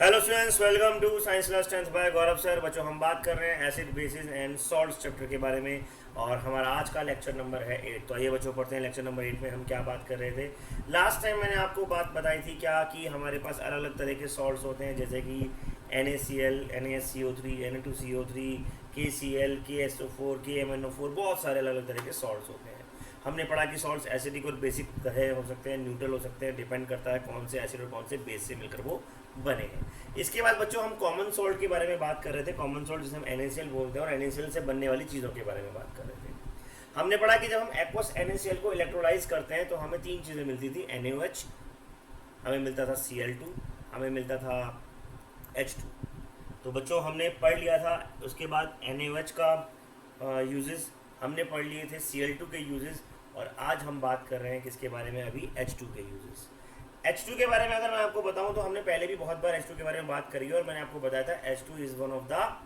Hello students, welcome to science class 10th by Gaurav sir. बच्चों, हम बात कर रहे हैं acid bases and salts chapter के बारे में और हमारा आज का लेक्चर नंबर है 8। तो आइए बच्चों पढ़ते हैं लेक्चर नंबर 8 में हम क्या बात कर रहे थे। लास्ट टाइम मैंने आपको बात बताई थी क्या कि हमारे पास अलग अलग तरह के सॉल्ट्स होते हैं, जैसे कि NaCl, NaSCO3, Na2CO3, KCl, KSO4, KMnO4, बहुत सारे अलग अलग तरह के सॉल्ट्स होते हैं। हमने पढ़ा कि सॉल्ट्स एसिडिक और बेसिक तरह हो सकते हैं, न्यूट्रल हो सकते हैं, डिपेंड करता है कौन से एसिड और कौन से बेस से मिलकर वो बने हैं। इसके बाद बच्चों हम कॉमन सॉल्ट के बारे में बात कर रहे थे। कॉमन सॉल्ट जिसे हम NaCl बोलते हैं और NaCl से बनने वाली चीज़ों के बारे में बात कर रहे थे। हमने पढ़ा कि जब हम एक्वस NaCl को इलेक्ट्रोलाइज करते हैं तो हमें तीन चीज़ें मिलती थी। NaOH, हमें मिलता था Cl2, हमें मिलता था H2। तो बच्चों हमने पढ़ लिया था। उसके बाद NaOH का यूजेस हमने पढ़ लिए थे, Cl2 के यूजेस, और आज हम बात कर रहे हैं किसके बारे में, अभी H2 के यूजेस। H2 के बारे में अगर मैं आपको बताऊं तो हमने पहले भी बहुत बार H2 के बारे में बात करी है और मैंने आपको बताया था H2 is one of the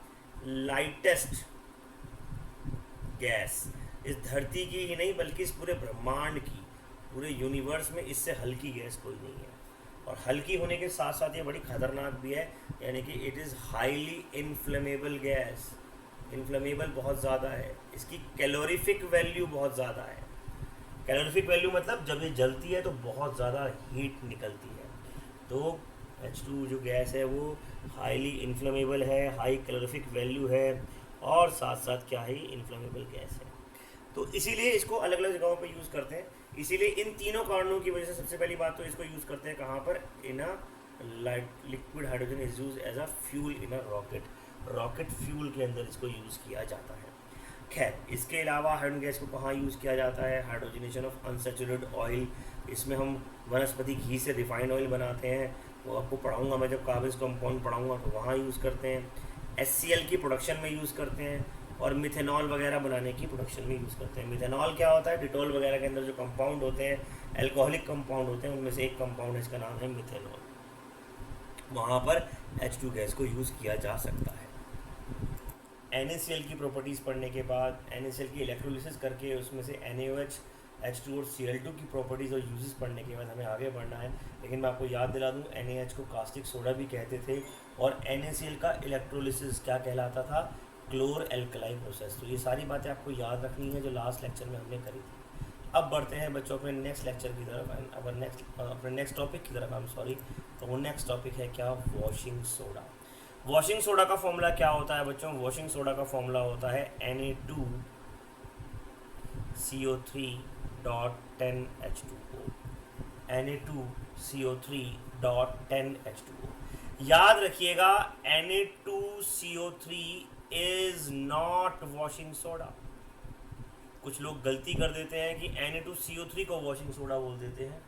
lightest gas. इस धरती की ही नहीं बल्कि इस पूरे ब्रह्मांड की, पूरे यूनिवर्स में इससे हल्की गैस कोई नहीं है। और हल्की होने के साथ साथ ये बड़ी खतरनाक भी है, यानी कि it is highly inflammable gas. Inflammable बहुत ज़्यादा है, इसकी कैलोरीफिक वैल्यू बहुत ज़्यादा है। कैलोरीफिक वैल्यू मतलब जब ये जलती है तो बहुत ज़्यादा हीट निकलती है। तो H2 जो गैस है वो हाईली इन्फ्लेमेबल है, हाई कैलोरीफिक वैल्यू है और साथ साथ क्या है, इन्फ्लेमेबल गैस है। तो इसीलिए इसको अलग अलग जगहों पे यूज़ करते हैं। इसीलिए इन तीनों कारणों की वजह से सबसे पहली बात तो इसको यूज़ करते हैं कहाँ पर, in a liquid hydrogen is use as a fuel in a rocket fuel के अंदर इसको यूज़ किया जाता है। खैर, इसके अलावा हाइड्रोजन गैस को कहाँ यूज़ किया जाता है, हाइड्रोजनेशन ऑफ अनसैचुरेटेड ऑयल, इसमें हम वनस्पति घी से रिफाइंड ऑयल बनाते हैं। वो आपको पढ़ाऊंगा मैं, जब काबिज कंपाउंड पढ़ाऊंगा तो वहाँ यूज़ करते हैं। HCl की प्रोडक्शन में यूज़ करते हैं और मिथेनॉल वगैरह बनाने की प्रोडक्शन में यूज़ करते हैं। मिथेनॉल क्या होता है, डिटॉल वगैरह के अंदर जो कंपाउंड होते हैं, एल्कोहलिक कंपाउंड होते हैं, उनमें से एक कंपाउंड है, इसका नाम है मिथेनॉल। वहाँ पर H2 गैस को यूज़ किया जा सकता है। NaCl की प्रॉपर्टीज़ पढ़ने के बाद, NaCl की इलेक्ट्रोलिसिस करके उसमें से NaOH, H2 और Cl2 की प्रॉपर्टीज़ और यूजेस पढ़ने के बाद हमें आगे बढ़ना है। लेकिन मैं आपको याद दिला दूँ, NaH को कास्टिक सोडा भी कहते थे और NaCl का इलेक्ट्रोलिसिस क्या कहलाता था, क्लोर एल्कलाई प्रोसेस। तो ये सारी बातें आपको याद रखनी है जो लास्ट लेक्चर में हमने करी थी। अब बढ़ते हैं बच्चों अपने नेक्स्ट लेक्चर की तरफ, अपने नेक्स्ट टॉपिक की तरफ। तो वो नेक्स्ट टॉपिक है क्या, वॉशिंग सोडा। वॉशिंग सोडा का फॉर्मूला क्या होता है बच्चों, वॉशिंग सोडा का फॉर्मूला होता है Na2CO3.10H2O। Na2CO3.10H2O। याद रखिएगा, Na2CO3 is not washing soda. कुछ लोग गलती कर देते हैं कि Na2CO3 को वॉशिंग सोडा बोल देते हैं।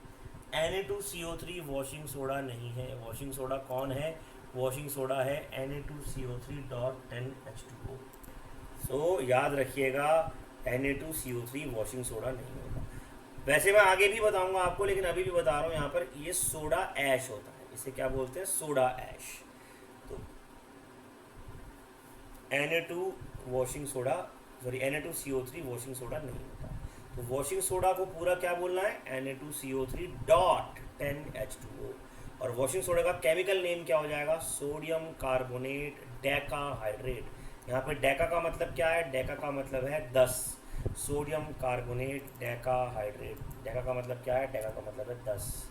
Na2CO3 वॉशिंग सोडा नहीं है। वॉशिंग सोडा कौन है, वॉशिंग सोडा है Na2CO3.10H2O। सो याद रखिएगा, Na2CO3 वॉशिंग सोडा नहीं होगा। वैसे मैं आगे भी बताऊंगा आपको, लेकिन अभी भी बता रहा हूँ, यहाँ पर ये सोडा ऐश होता है। इसे क्या बोलते हैं, सोडा ऐश। तो Na2 washing soda, sorry Na2CO3 washing soda नहीं होता। तो वॉशिंग सोडा को पूरा क्या बोलना है, Na2CO3.10H2O। और वॉशिंग सोडा का केमिकल नेम क्या हो जाएगा, सोडियम कार्बोनेट डेकाहाइड्रेट। यहाँ पे डेका का मतलब क्या है, डेका का मतलब है 10। सोडियम कार्बोनेट डेकाहाइड्रेट, डेका का मतलब क्या है, डेका का मतलब है 10।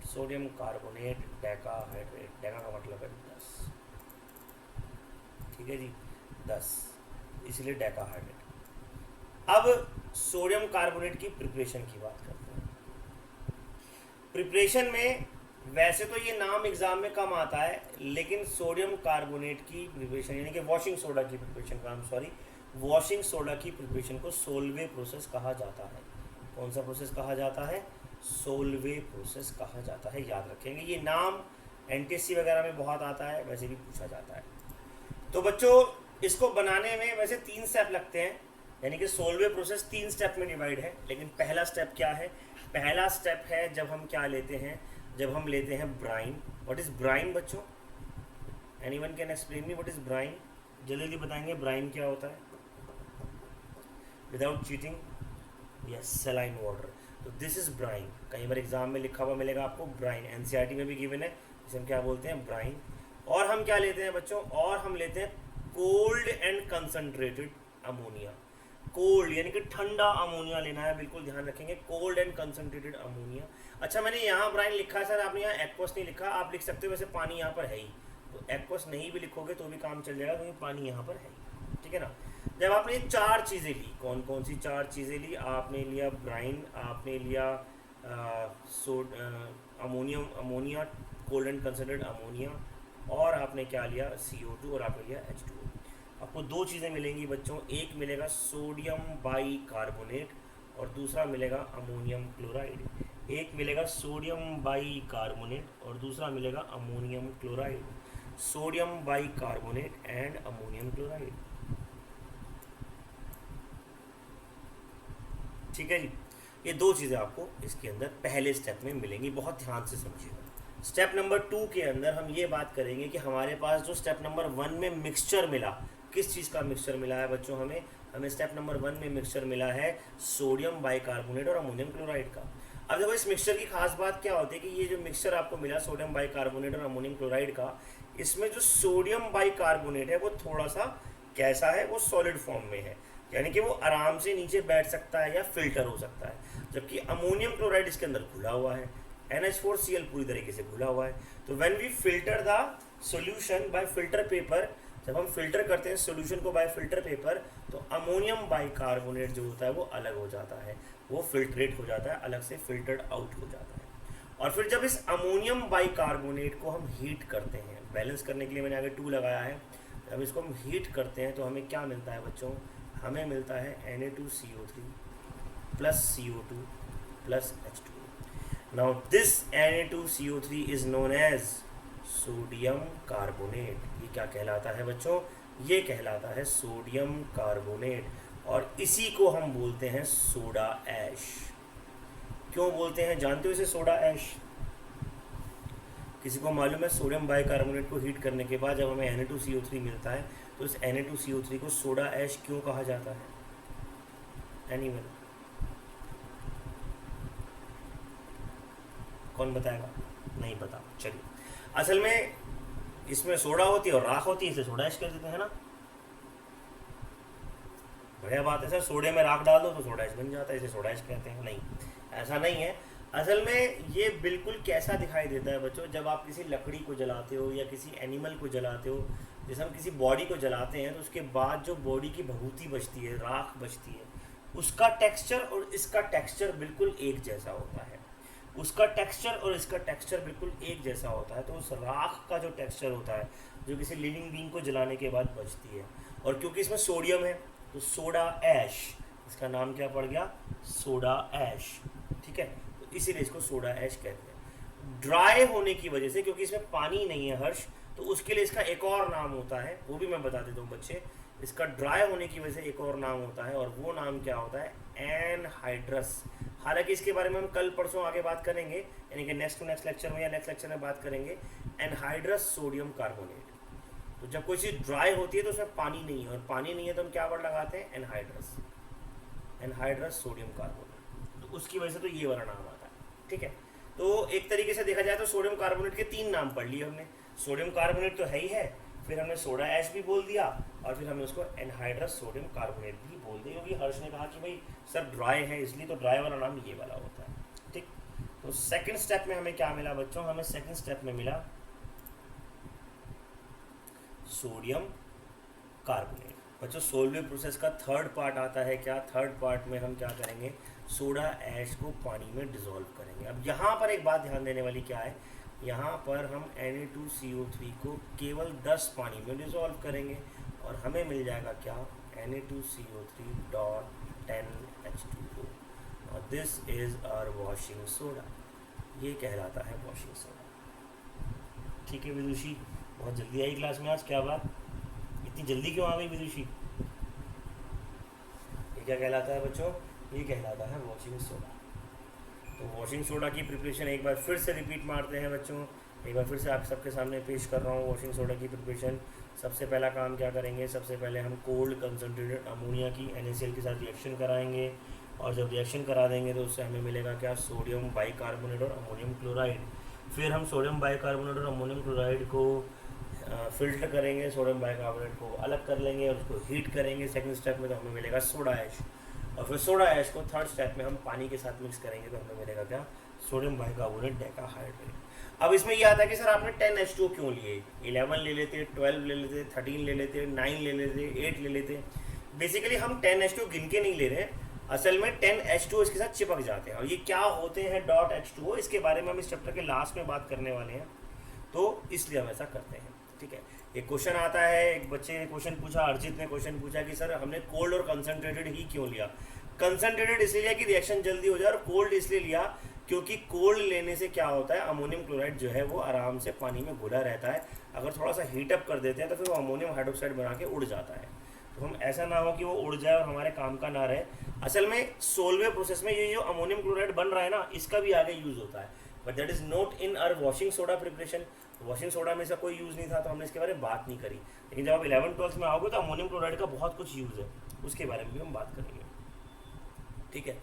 सोडियम कार्बोनेट डेकाहाइड्रेट, डेका का मतलब है 10। ठीक है जी, 10, इसलिए डेकाहाइड्रेट। अब सोडियम कार्बोनेट की प्रिपरेशन की बात करते हैं। प्रिपरेशन में वैसे तो ये नाम एग्जाम में कम आता है, लेकिन सोडियम कार्बोनेट की प्रिपरेशन यानी कि वॉशिंग सोडा की प्रिपरेशन का, वॉशिंग सोडा की प्रिपरेशन को सोलवे प्रोसेस कहा जाता है। कौन सा प्रोसेस कहा जाता है, सोलवे प्रोसेस कहा जाता है। याद रखेंगे, ये नाम NTSC वगैरह में बहुत आता है, वैसे भी पूछा जाता है। तो बच्चों, इसको बनाने में वैसे 3 स्टेप लगते हैं, यानी कि सोलवे प्रोसेस 3 स्टेप में डिवाइड है। लेकिन पहला स्टेप क्या है, पहला स्टेप है जब हम क्या लेते हैं, जब हम लेते हैं ब्राइन। व्हाट इज़ ब्राइन बच्चों, anyone can explain me what is brine, जल्दी जल्दी बताएंगे ब्राइन क्या होता है, without cheating. Yes, saline water. तो दिस इज़ ब्राइन। कई बार एग्जाम में लिखा हुआ मिलेगा आपको ब्राइन, NCERT में भी गिवन है, जिसे हम क्या बोलते हैं, ब्राइन। और हम क्या लेते हैं बच्चों, और हम लेते हैं cold and concentrated ammonia. Cold यानी कि ठंडा अमोनिया लेना है, बिल्कुल ध्यान रखेंगे, कोल्ड एंड कंसंट्रेटेड अमोनिया। अच्छा मैंने यहाँ ब्राइन लिखा है सर, आपने यहाँ एक्वस नहीं लिखा, आप लिख सकते हो वैसे पानी यहाँ पर है ही, तो एक्वस नहीं भी लिखोगे तो भी काम चल जाएगा क्योंकि पानी यहाँ पर है ही, ठीक है ना। जब आपने ये चार चीज़ें ली, कौन कौन सी चार चीज़ें ली, आपने लिया ब्राइन, आपने लिया ammonium, ammonia, cold and concentrated ammonia, और आपने क्या लिया CO2, और आपने लिया H2O। आपको दो चीज़ें मिलेंगी बच्चों, एक मिलेगा सोडियम बाई कार्बोनेट और दूसरा मिलेगा अमोनियम क्लोराइड। एक मिलेगा सोडियम बाई कार्बोनेट और दूसरा मिलेगा ammonium chloride. Sodium by carbonate and ammonium chloride, ठीक है जी। ये दो चीज़ें आपको इसके अंदर पहले स्टेप में मिलेंगी, बहुत ध्यान से समझिएगा। स्टेप नंबर 2 के अंदर हम ये बात करेंगे कि हमारे पास जो स्टेप नंबर 1 में मिक्सचर मिला, किस चीज़ का मिक्सचर मिला है बच्चों, हमें स्टेप नंबर 1 में मिक्सचर मिला है सोडियम बाइकार्बोनेट और अमोनियम क्लोराइड का। अब देखो इस मिक्सचर की खास बात क्या होती है कि ये जो मिक्सचर आपको मिला सोडियम बाइकार्बोनेट और अमोनियम क्लोराइड का, इसमें जो सोडियम बाइकार्बोनेट है वो थोड़ा सा कैसा है, वो सॉलिड फॉर्म में है, यानी कि वो आराम से नीचे बैठ सकता है या फिल्टर हो सकता है, जबकि अमोनियम क्लोराइड इसके अंदर घुला हुआ है, NH4Cl पूरी तरीके से घुला हुआ है। तो when we filter the solution by filter paper, जब हम फिल्टर करते हैं सॉल्यूशन को बाय फिल्टर पेपर, तो अमोनियम बाइकार्बोनेट जो होता है वो अलग हो जाता है, वो फिल्ट्रेट हो जाता है, अलग से फिल्टर्ड आउट हो जाता है। और फिर जब इस अमोनियम बाइकार्बोनेट को हम हीट करते हैं, बैलेंस करने के लिए मैंने आगे 2 लगाया है, जब इसको हम हीट करते हैं तो हमें क्या मिलता है बच्चों, हमें मिलता है Na2CO3 plus CO2 plus H2O। Now this Na2CO3 is known as sodium carbonate. ये क्या कहलाता है बच्चों, ये कहलाता है सोडियम कार्बोनेट, और इसी को हम बोलते हैं सोडा ऐश। क्यों बोलते हैं, जानते हो इसे सोडा ऐश? किसी को मालूम है सोडियम बाइकार्बोनेट को हीट करने के बाद जब हमें Na2CO3 मिलता है तो इस Na2CO3 को सोडा ऐश क्यों कहा जाता है? एनीवन, कौन बताएगा? नहीं पता, चलिए। असल में इसमें सोडा होती है और राख होती है, इसे सोडा ऐश कर देते हैं ना। बढ़िया बात है सर, सोडे में राख डाल दो तो सोडा ऐश बन जाता है, इसे सोडा ऐश कहते हैं। नहीं, ऐसा नहीं है। असल में ये बिल्कुल कैसा दिखाई देता है बच्चों, जब आप किसी लकड़ी को जलाते हो या किसी एनिमल को जलाते हो, जैसे हम किसी बॉडी को जलाते हैं तो उसके बाद जो बॉडी की भभूति बचती है, राख बचती है, उसका टेक्सचर और इसका टेक्सचर बिल्कुल एक जैसा होता है। उसका टेक्सचर और इसका टेक्सचर बिल्कुल एक जैसा होता है। तो उस राख का जो टेक्सचर होता है, जो किसी लिविंग बीइंग को जलाने के बाद बचती है, और क्योंकि इसमें सोडियम है तो सोडा ऐश, इसका नाम क्या पड़ गया, सोडा ऐश, ठीक है। तो इसीलिए इसको सोडा ऐश कहते हैं। ड्राई होने की वजह से, क्योंकि इसमें पानी नहीं है हर्ष, तो उसके लिए इसका एक और नाम होता है, वो भी मैं बता देता हूँ बच्चे। इसका ड्राई होने की वजह से एक और नाम होता है, और वो नाम क्या होता है, एनहाइड्रस। हालांकि इसके बारे में हम कल परसों आगे बात करेंगे, यानी कि नेक्स्ट लेक्चर में या नेक्स्ट लेक्चर में बात करेंगे, एनहाइड्रस सोडियम कार्बोनेट। तो जब कोई चीज़ ड्राई होती है तो उसमें पानी नहीं है, और पानी नहीं है तो हम क्या वर्ड लगाते हैं, एनहाइड्रस, एनहाइड्रस सोडियम कार्बोनेट। तो उसकी वजह से तो ये वाला नाम आता है, ठीक है। तो एक तरीके से देखा जाए तो सोडियम कार्बोनेट के 3 नाम पढ़ लिए हमने। सोडियम कार्बोनेट तो है ही है, फिर हमने सोडा ऐश भी बोल दिया, और फिर हमने उसको एनहाइड्रस सोडियम कार्बोनेट भी बोल दिया, क्योंकि हर्ष ने कहा कि भाई सर ड्राई है, इसलिए तो ड्राई वाला नाम ये वाला होता है, ठीक। तो सेकंड स्टेप में हमें क्या मिला बच्चों, हमें सेकंड स्टेप में मिला सोडियम कार्बोनेट। बच्चों सोलवे प्रोसेस का थर्ड पार्ट आता है क्या, थर्ड पार्ट में हम क्या करेंगे, सोडा ऐश को पानी में डिसॉल्व करेंगे। अब यहाँ पर एक बात ध्यान देने वाली क्या है, यहाँ पर हम Na2CO3 को केवल 10 पानी में डिसॉल्व करेंगे, और हमें मिल जाएगा क्या, Na2CO3.10H2O, और this is our washing soda. ये कहलाता है वॉशिंग सोडा, ठीक है विदुषी। बहुत जल्दी आई क्लास में आज, क्या बात, इतनी जल्दी क्यों आ गई विदुषी? ये क्या कहलाता है बच्चों, ये कहलाता है वॉशिंग सोडा। तो वॉशिंग सोडा की प्रिपरेशन एक बार फिर से रिपीट मारते हैं बच्चों, एक बार फिर से आप सबके सामने पेश कर रहा हूँ वॉशिंग सोडा की प्रिपरेशन। सबसे पहला काम क्या करेंगे, सबसे पहले हम कोल्ड कंसनट्रेटेड अमोनिया की NaCl के साथ रिएक्शन कराएंगे, और जब रिएक्शन करा देंगे तो उससे हमें मिलेगा क्या, सोडियम बाइकार्बोनेट और अमोनियम क्लोराइड। फिर हम सोडियम बाइकार्बोनेट और अमोनियम क्लोराइड को फिल्टर करेंगे सोडियम बाइकार्बोनेट को, अलग कर लेंगे और उसको हीट करेंगे सेकंड स्टेप में, तो हमें मिलेगा सोडा ऐश। और फिर सोडा ऐश को थर्ड स्टेप में हम पानी के साथ मिक्स करेंगे तो हमें मिलेगा क्या, सोडियम बाइकार्बोनेट डेकाहाइड्रेट। अब इसमें ये आता है कि सर आपने 10H2O क्यों लिए, 11 ले लेते, 12 ले लेते, 13 ले लेते, 9 ले लेते, 8 ले लेते। बेसिकली हम 10H2O गिन के नहीं ले रहे हैं, असल में 10H2O इसके साथ चिपक जाते हैं। और ये क्या होते हैं .H2O, इसके बारे में हम इस चैप्टर के लास्ट में बात करने वाले हैं, तो इसलिए हम ऐसा करते हैं। ठीक है, एक क्वेश्चन आता है, एक बच्चे ने क्वेश्चन पूछा, अर्जित ने क्वेश्चन पूछा कि सर हमने कोल्ड और कंसनट्रेटेड ही क्यों लिया। कंसनट्रेटेड इसलिए लिया कि रिएक्शन जल्दी हो जाए, और कोल्ड इसलिए लिया क्योंकि कोल्ड लेने से क्या होता है, अमोनियम क्लोराइड जो है वो आराम से पानी में घुला रहता है। अगर थोड़ा सा हीटअप कर देते हैं तो फिर वो अमोनियम हाइड्रोक्साइड बना के उड़ जाता है। तो हम ऐसा ना हो कि वो उड़ जाए और हमारे काम का ना रहे। असल में सोलवे प्रोसेस में ये जो अमोनियम क्लोराइड बन रहा है ना, इसका भी आगे यूज़ होता है, but that is not in our washing soda preparation. Washing soda में इसका कोई यूज़ नहीं था, तो हमने इसके बारे में बात नहीं करी। लेकिन जब आप 11th-12th में आओगे तो अमोनियम क्लोराइड का बहुत कुछ यूज़ है, उसके बारे में भी हम बात करेंगे। ठीक है,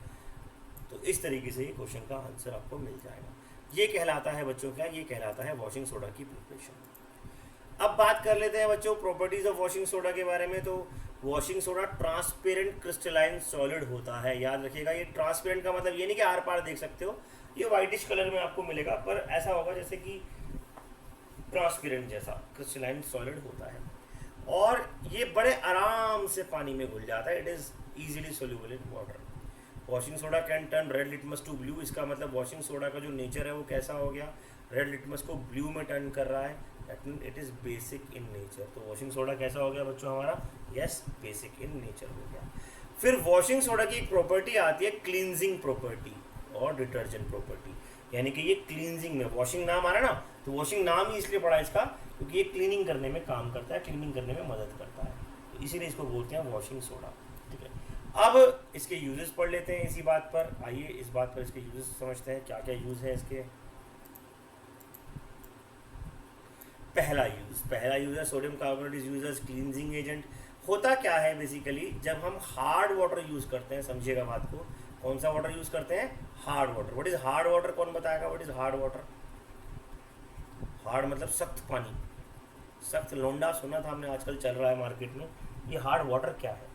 तो इस तरीके से ये क्वेश्चन का आंसर आपको मिल जाएगा। ये कहलाता है बच्चों क्या, ये कहलाता है वॉशिंग सोडा की प्रिपरेशन। अब बात कर लेते हैं बच्चों प्रॉपर्टीज ऑफ वॉशिंग सोडा के बारे में। तो washing soda transparent crystalline solid होता है, याद रखिएगा। ये ट्रांसपेरेंट का मतलब ये नहीं कि आर पार देख सकते हो, ये वाइटिश कलर में आपको मिलेगा, पर ऐसा होगा जैसे कि ट्रांसपेरेंट जैसा क्रिस्टलाइन सॉलिड होता है, और ये बड़े आराम से पानी में घुल जाता है। It is easily soluble in water. Washing soda can turn red litmus to blue. इसका मतलब वॉशिंग सोडा का जो नेचर है वो कैसा हो गया, रेड लिटमस को ब्लू में टर्न कर रहा है। That mean it is basic in nature. तो वॉशिंग सोडा कैसा हो गया बच्चों हमारा, यस, बेसिक इन नेचर हो गया। फिर वॉशिंग सोडा की एक प्रॉपर्टी आती है क्लींजिंग प्रॉपर्टी और डिटर्जेंट प्रॉपर्टी, यानी कि ये क्लींजिंग में, वॉशिंग नाम आ रहा है ना, तो वॉशिंग नाम ही इसलिए पड़ा इसका क्योंकि ये क्लीनिंग करने में काम करता है, क्लीनिंग करने में मदद करता है, तो इसीलिए इसको बोलते हैं वॉशिंग सोडा। ठीक है, अब इसके यूजेस पढ़ लेते हैं इसी बात पर। आइए इस बात पर इसके यूजेस समझते हैं, क्या क्या यूज़ है इसके। पहला यूज़ है sodium carbonate is use as cleansing agent. होता क्या है बेसिकली, जब हम हार्ड वाटर यूज़ करते हैं, समझिएगा बात को, कौन सा वाटर यूज़ करते हैं, hard water. What is hard water, कौन बताएगा what is hard water. Hard मतलब सख्त पानी, सख्त लोंडा सुना था हमने, आजकल चल रहा है मार्केट में। ये हार्ड वाटर क्या है,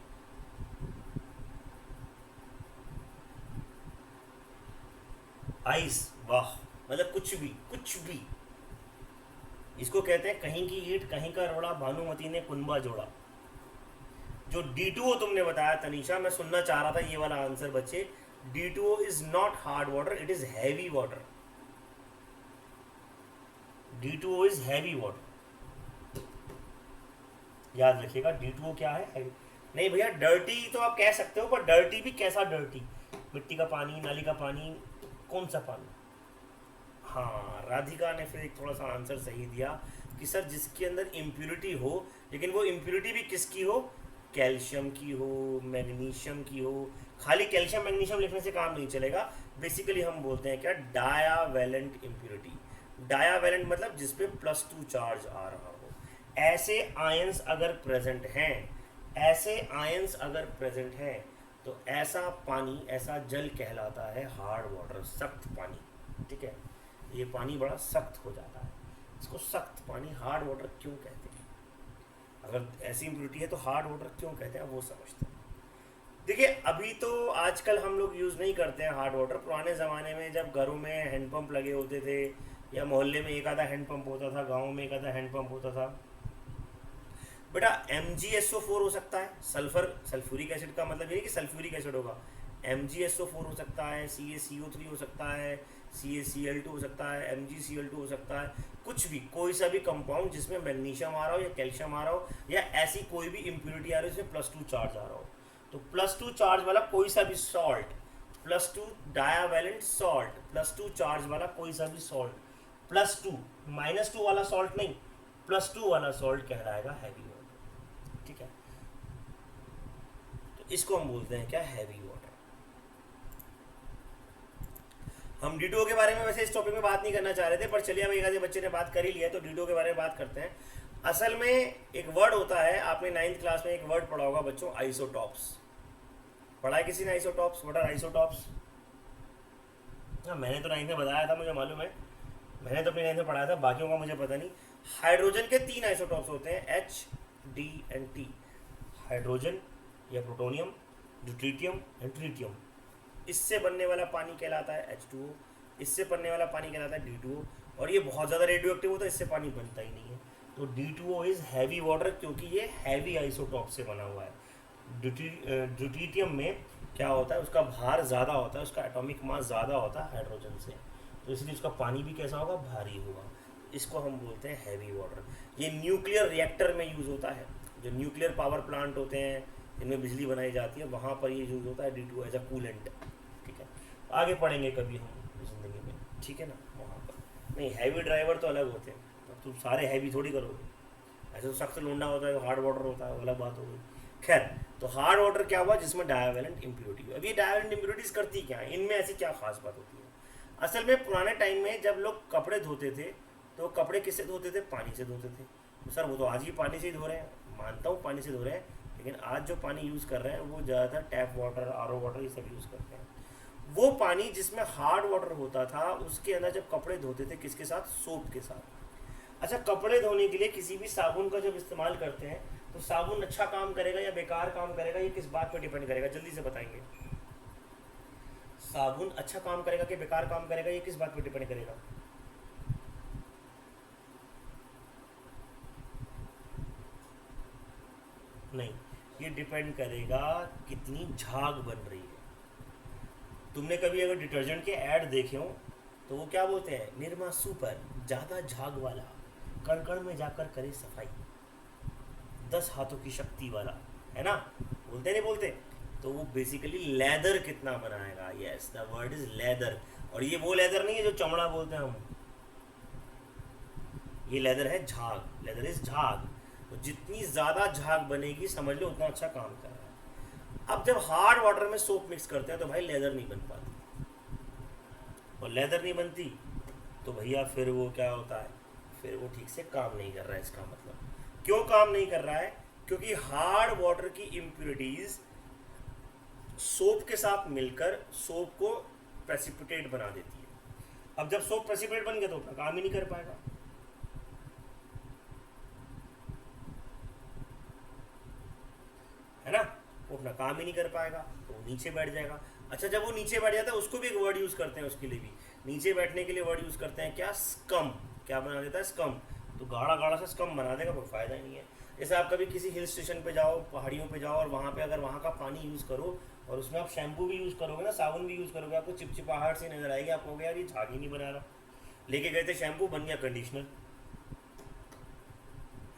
आइस, वाह, मतलब कुछ भी। इसको कहते हैं कहीं की ईंट कहीं का रोड़ा, भानुमति ने कुनबा जोड़ा। जो D2O तुमने बताया तनीषा, मैं सुनना चाह रहा था ये वाला आंसर बच्चे। D2O is not hard water, it is heavy water. D2O is heavy water, याद रखिएगा। D2O क्या है, हैवी। नहीं भैया, डर्टी तो आप कह सकते हो, पर डर्टी भी कैसा डर्टी, मिट्टी का पानी, नाली का पानी, कौन सा पानी। हाँ, राधिका ने फिर एक थोड़ा सा आंसर सही दिया कि सर जिसके अंदर इम्प्यूरिटी हो, लेकिन वो इम्प्यूरिटी भी किसकी हो, कैल्शियम की हो, मैग्नीशियम की हो। खाली कैल्शियम मैग्नीशियम लिखने से काम नहीं चलेगा। बेसिकली हम बोलते हैं क्या, डायावेलेंट इम्प्यूरिटी। डायावेलेंट मतलब जिसपे +2 चार्ज आ रहा हो। ऐसे आयंस अगर प्रेजेंट हैं तो ऐसा पानी, ऐसा जल कहलाता है हार्ड वाटर, सख्त पानी। ठीक है, ये पानी बड़ा सख्त हो जाता है, इसको सख्त पानी हार्ड वाटर क्यों कहते हैं। अगर ऐसी इम्प्योरिटी है तो हार्ड वाटर क्यों कहते हैं, वो समझते हैं। देखिए, अभी तो आजकल हम लोग यूज़ नहीं करते हैं हार्ड वाटर। पुराने ज़माने में जब घरों में हैंडपम्प लगे होते थे, या मोहल्ले में एक आधा हैंडपम्प होता था, गाँव में एक आधा हैंडपम्प होता था, बेटा MgSO4 हो सकता है। सल्फ्यूरिक एसिड का मतलब ये नहीं कि सल्फ्यूरिक एसिड होगा, MgSO4 हो सकता है, CaCO3 हो सकता है, CaCl2 हो सकता है, MgCl2 हो सकता है, कुछ भी, कोई सा भी कंपाउंड जिसमें मैग्नीशियम आ रहा हो या कैल्शियम आ रहा हो, या ऐसी कोई भी इम्प्योरिटी आ रही हो जिसमें +2 चार्ज आ रहा हो, तो +2 चार्ज वाला कोई सा भी सॉल्ट, +2 डायावेलेंट सॉल्ट, +2 चार्ज वाला कोई सा भी सॉल्ट, +2, -2 वाला सॉल्ट नहीं, +2 वाला सॉल्ट कहलाएगा हैवी वाटर। ठीक है, तो इसको हम बोलते हैं क्या, हैवी वाटर। हम D2O के बारे में वैसे इस टॉपिक में बात नहीं करना चाह रहे थे, पर चलिए अब एक आधे बच्चे ने बात कर ही लिया, तो D2O के बारे में बात करते हैं। असल में एक वर्ड होता है, आपने 9th क्लास में एक वर्ड पढ़ा होगा बच्चों, आइसोटॉप्स। पढ़ा है किसी ने आइसोटॉप्स, व्हाट आर आइसोटॉप्स। हाँ, मैंने तो 9th में बताया था, मुझे मालूम है, मैंने तो अपने 9th में पढ़ाया था, बाकियों का मुझे पता नहीं। हाइड्रोजन के 3 आइसोटॉप्स होते हैं, H, D and T. Hydrogen या प्लूटोनियम, ड्यूटेरियम एंड ट्रिटियम। इससे बनने वाला पानी कहलाता है H2O, इससे बनने वाला पानी कहलाता है D2O, और ये बहुत ज़्यादा रेडियो एक्टिव होता है, इससे पानी बनता ही नहीं है। तो D2O इज़ हैवी वाटर, क्योंकि ये हैवी आइसोटॉप से बना हुआ है। ड्यूटेरियम में क्या होता है, उसका भार ज़्यादा होता है, उसका एटॉमिक मास ज़्यादा होता है हाइड्रोजन से, तो इसलिए उसका पानी भी कैसा होगा, भारी होगा। इसको हम बोलते हैं हैवी वाटर। ये न्यूक्लियर रिएक्टर में यूज़ होता है, जो न्यूक्लियर पावर प्लांट होते हैं जिनमें बिजली बनाई जाती है, वहाँ पर ये यूज़ होता है D2O एज अ कूलेंट। ठीक है, आगे पढ़ेंगे कभी हम ज़िंदगी में, ठीक है ना, वहाँ पर। नहीं, हैवी ड्राइवर तो अलग होते हैं, तो तुम सारे हैवी थोड़ी करोगे, ऐसे तो सख्त लोंडा होता है, हार्ड वाटर होता है, अलग बात हो गई। खैर, तो हार्ड वाटर क्या हुआ, जिसमें डायवेलेंट इम्प्योरिटी। अब ये डायवेलेंट इम्प्योरिटीज करती क्या है, इनमें ऐसी क्या खास बात होती है। असल में पुराने टाइम में जब लोग कपड़े धोते थे, तो कपड़े किससे धोते थे, पानी से धोते थे। तो सर वो तो आज ही पानी से ही धो रहे हैं, मानता हूँ पानी से धो रहे हैं, लेकिन आज जो पानी यूज़ कर रहे हैं वो ज़्यादातर टैप वाटर, RO वाटर, ये सब यूज़ करते हैं। वो पानी जिसमें हार्ड वाटर होता था, उसके अंदर जब कपड़े धोते थे, किसके साथ, सोप के साथ। अच्छा, कपड़े धोने के लिए किसी भी साबुन का जब इस्तेमाल करते हैं, तो साबुन अच्छा काम करेगा या बेकार काम करेगा, ये किस बात पर डिपेंड करेगा, जल्दी से बताएंगे। साबुन अच्छा काम करेगा कि बेकार काम करेगा, ये किस बात पर डिपेंड करेगा। नहीं, ये डिपेंड करेगा कितनी झाग बन रही है। तुमने कभी अगर डिटर्जेंट के ऐड देखे हो, तो वो क्या बोलते हैं, निरमा सुपर, ज़्यादा झाग वाला, कण कण में जाकर करे सफाई, 10 हाथों की शक्ति वाला, है ना, बोलते नहीं बोलते। तो वो बेसिकली लेदर कितना बनाएगा, yes, the word is leather. और ये वो लेदर नहीं है जो चमड़ा बोलते हैं हम, ये लेदर है झाग, लेदर इज झाग। तो जितनी ज़्यादा झाग बनेगी, समझ लो उतना अच्छा काम कर रहा है। अब जब हार्ड वाटर में सोप मिक्स करते हैं, तो भाई लेदर नहीं बन पाती, और लेदर नहीं बनती तो भैया फिर वो क्या होता है, फिर वो ठीक से काम नहीं कर रहा है। इसका मतलब क्यों काम नहीं कर रहा है, क्योंकि हार्ड वाटर की इम्प्योरिटीज सोप के साथ मिलकर सोप को प्रेसिपिटेट बना देती है। अब जब सोप प्रेसिपिटेट बन गया तो अपना काम ही नहीं कर पाएगा, है ना, वो अपना काम ही नहीं कर पाएगा, तो वो नीचे बैठ जाएगा। अच्छा, जब वो नीचे बैठ जाता है, उसको भी एक वर्ड यूज़ करते हैं, उसके लिए भी नीचे बैठने के लिए वर्ड यूज़ करते हैं, क्या, स्कम। क्या बना देता है, स्कम। तो गाढ़ा गाढ़ा सा स्कम बना देगा, कोई फ़ायदा ही नहीं है। जैसे आप कभी किसी हिल स्टेशन पे जाओ, पहाड़ियों पे जाओ, और वहाँ पे अगर वहाँ का पानी यूज़ करो, और उसमें आप शैम्पू भी यूज़ करोगे ना, साबुन भी यूज़ करोगे, आपको चिपचिपाहट सी नजर आएगी, आप कहोगे यार ये झाग ही नहीं बना रहा। लेके गए थे शैम्पू, बन गया कंडीशनर,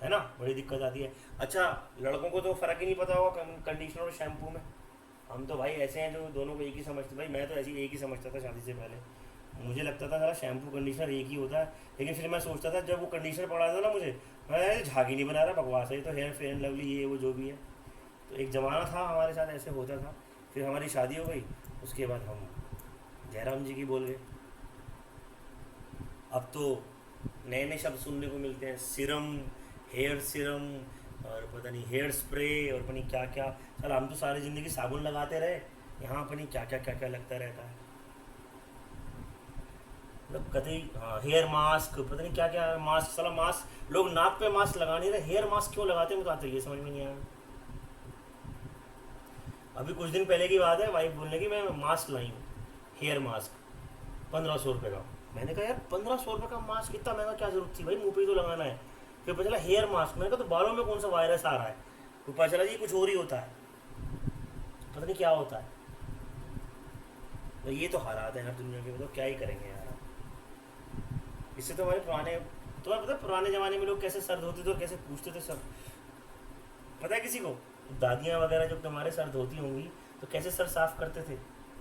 है ना, बड़ी दिक्कत आती है। अच्छा, लड़कों को तो फ़र्क ही नहीं पता होगा कंडीशनर और शैम्पू में। हम तो भाई ऐसे हैं जो दोनों को एक ही समझते। भाई मैं तो ऐसी एक ही समझता था शादी से पहले, मुझे लगता था सारा शैम्पू कंडीशनर एक ही होता है। लेकिन फिर मैं सोचता था, जब वो कंडीशनर पड़ा था ना मुझे, मैं झाग ही नहीं बना रहा, बकवास है, तो हेयर फेयर एंड लवली, ये वो जो भी है। तो एक ज़माना था हमारे साथ ऐसे होता था। फिर हमारी शादी हो गई, उसके बाद हम जयराम जी की बोल गए। अब तो नए नए शब्द सुनने को मिलते हैं, सिरम, हेयर सिरम, और पता नहीं हेयर स्प्रे, और पता नहीं क्या क्या। चल, हम तो सारी ज़िंदगी साबुन लगाते रहे, यहाँ पता नहीं क्या क्या क्या क्या लगता रहता है, मतलब कतई। हाँ, हेयर मास्क, पता नहीं क्या क्या मास्क, साला मास्क, लोग नाक पे मास्क लगा नहीं रहे, हेयर मास्क क्यों लगाते हैं, मुझे तो ये समझ में नहीं आया। अभी कुछ दिन पहले की बात है, वाइफ बोलने की मैं मास्क लाई हूँ, हेयर मास्क, 1500 रुपये का। मैंने कहा यार 1500 रुपये का मास्क, इतना महंगा क्या जरूरत थी भाई, मुंह पे ही तो लगाना है। फिर पता चला हेयर मास्क, मैंने कहा तो बालों में कौन सा वायरस आ रहा है, तो पता चला जी कुछ और ही होता है, पता नहीं क्या होता है। तो ये तो हालात है हर दुनिया के, मतलब क्या ही करेंगे यार। इससे तो हमारे पुराने, तुम्हें पता है पुराने ज़माने में लोग कैसे सर धोते थे और कैसे पूछते थे सर, पता है किसी को? दादियाँ वगैरह जब तुम्हारे सर धोती होंगी तो कैसे सर साफ करते थे,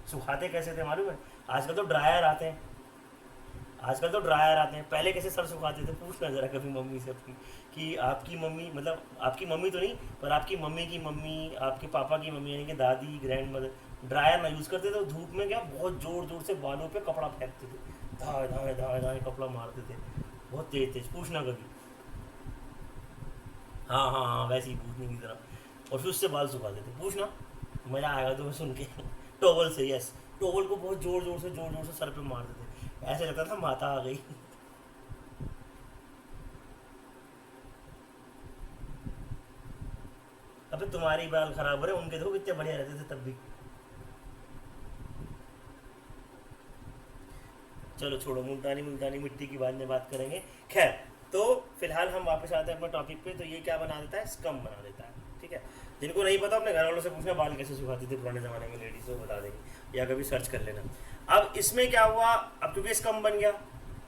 सुखाते कैसे थे मालूम है? आजकल तो ड्रायर आते हैं, आजकल तो ड्रायर आते हैं, पहले कैसे सर सुखाते थे? पूछना ज़रा कभी मम्मी से अपनी, कि आपकी मम्मी, मतलब आपकी मम्मी तो नहीं, पर आपकी मम्मी की मम्मी, आपके पापा की मम्मी, यानी कि दादी, ग्रैंड मदर, ड्रायर ना यूज़ करते थे, धूप में क्या बहुत ज़ोर ज़ोर से बालों पे कपड़ा फेंकते थे, धाए धाए धाए धाए कपड़ा मारते थे, बहुत तेज तेज। पूछना कभी। हाँ हाँ हाँ, वैसे ही पूछने की तरह, और फिर उससे बाल सुखाते थे, पूछना, मज़ा आएगा तुम्हें सुन के। टॉवल से, यस, टॉवल को बहुत ज़ोर ज़ोर से सर पे मारते थे, ऐसे लगता था माता आ गई। अबे तुम्हारी बाल खराब हो रहे, उनके देखो कितने बढ़िया रहते थे तब भी। चलो छोड़ो, मुल्तानी मुल्तानी मिट्टी की बाद में बात करेंगे। खैर, तो फिलहाल हम वापस आते हैं अपने टॉपिक पे। तो ये क्या बना देता है, स्कम बना देता है, ठीक है। जिनको नहीं पता अपने घर वालों से पूछना बाल कैसे सुखाती थी पुराने ज़माने में लेडीज़, वो बता देंगे, या कभी सर्च कर लेना। अब इसमें क्या हुआ, अब क्योंकि स्कम बन गया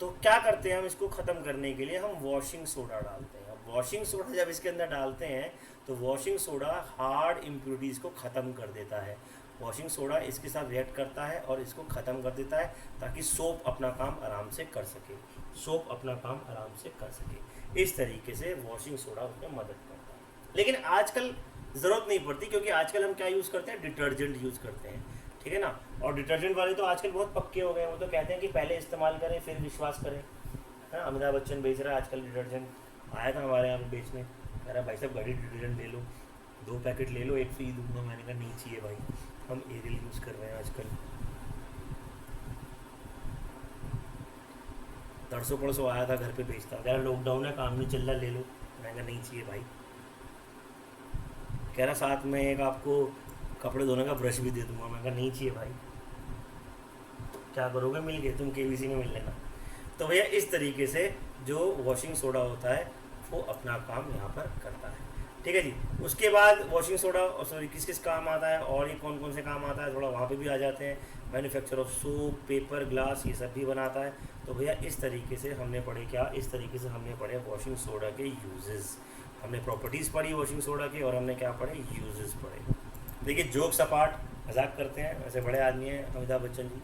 तो क्या करते हैं हम, इसको ख़त्म करने के लिए हम वॉशिंग सोडा डालते हैं। अब वॉशिंग सोडा जब इसके अंदर डालते हैं तो वॉशिंग सोडा हार्ड इम्प्योरिटीज़ को ख़त्म कर देता है। वॉशिंग सोडा इसके साथ रिएक्ट करता है और इसको ख़त्म कर देता है, ताकि सोप अपना काम आराम से कर सके, सोप अपना काम आराम से कर सके। इस तरीके से वॉशिंग सोडा उसमें मदद करता है। लेकिन आजकल ज़रूरत नहीं पड़ती, क्योंकि आजकल हम क्या यूज़ करते हैं, डिटर्जेंट यूज़ करते हैं, ठीक है ना। और डिटर्जेंट वाले तो आजकल बहुत पक्के हो गए हैं, वो तो कहते हैं कि पहले इस्तेमाल करें फिर विश्वास करें, है ना। अमिताभ बच्चन बेच रहा है आजकल डिटर्जेंट, आया था हमारे यहाँ पे बेचने, कह रहा भाई साहब गाड़ी डिटर्जेंट ले लो, 2 पैकेट ले लो, 1 फ्री दूंगा। मैंने कहा नहीं चाहिए भाई, हम एरियल यूज़ कर रहे हैं आजकल। 350 आया था घर पे बेचता, कह रहा लॉकडाउन है काम नहीं चल रहा, ले लो। मैंने कहा नहीं चाहिए भाई। कह रहा साथ में एक आपको कपड़े धोने का ब्रश भी दे दूंगा। मैं कहा नहीं चाहिए भाई, क्या करोगे, मिल गए तुम केबीसी में मिल लेना। तो भैया इस तरीके से जो वॉशिंग सोडा होता है वो अपना काम यहाँ पर करता है, ठीक है जी। उसके बाद वॉशिंग सोडा सॉरी किस किस काम आता है और ये कौन कौन से काम आता है, थोड़ा वहाँ पे भी आ जाते हैं। Manufacture of soap, paper, glass, ये सब भी बनाता है। तो भैया इस तरीके से हमने पढ़े क्या, इस तरीके से हमने पढ़े वॉशिंग सोडा के यूजेस। हमने प्रॉपर्टीज़ पढ़ी वॉशिंग सोडा की, और हमने क्या पढ़े, यूजेस पढ़े। देखिए जोक्स अपार्ट, मजाक करते हैं, वैसे बड़े आदमी हैं अमिताभ बच्चन जी,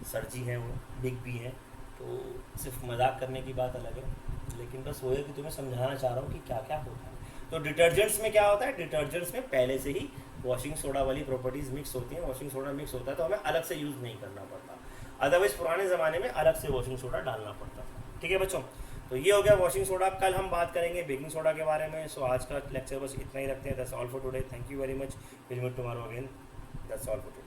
सर जी हैं, वो बिग भी हैं, तो सिर्फ मजाक करने की बात अलग है। लेकिन बस वो है कि तुम्हें समझाना चाह रहा हूँ कि क्या क्या होता है। तो डिटर्जेंट्स में क्या होता है, डिटर्जेंट्स में पहले से ही वॉशिंग सोडा वाली प्रॉपर्टीज़ मिक्स होती हैं। वॉशिंग सोडा मिक्स होता है तो हमें अलग से यूज़ नहीं करना पड़ता, अदरवाइज़ पुराने ज़माने में अलग से वॉशिंग सोडा डालना पड़ता था, ठीक है बच्चों। तो ये हो गया वॉशिंग सोडा। कल हम बात करेंगे बेकिंग सोडा के बारे में। सो आज का लेक्चर बस इतना ही रखते हैं। That's all for today, thank you very much, will meet tomorrow again, that's all for today.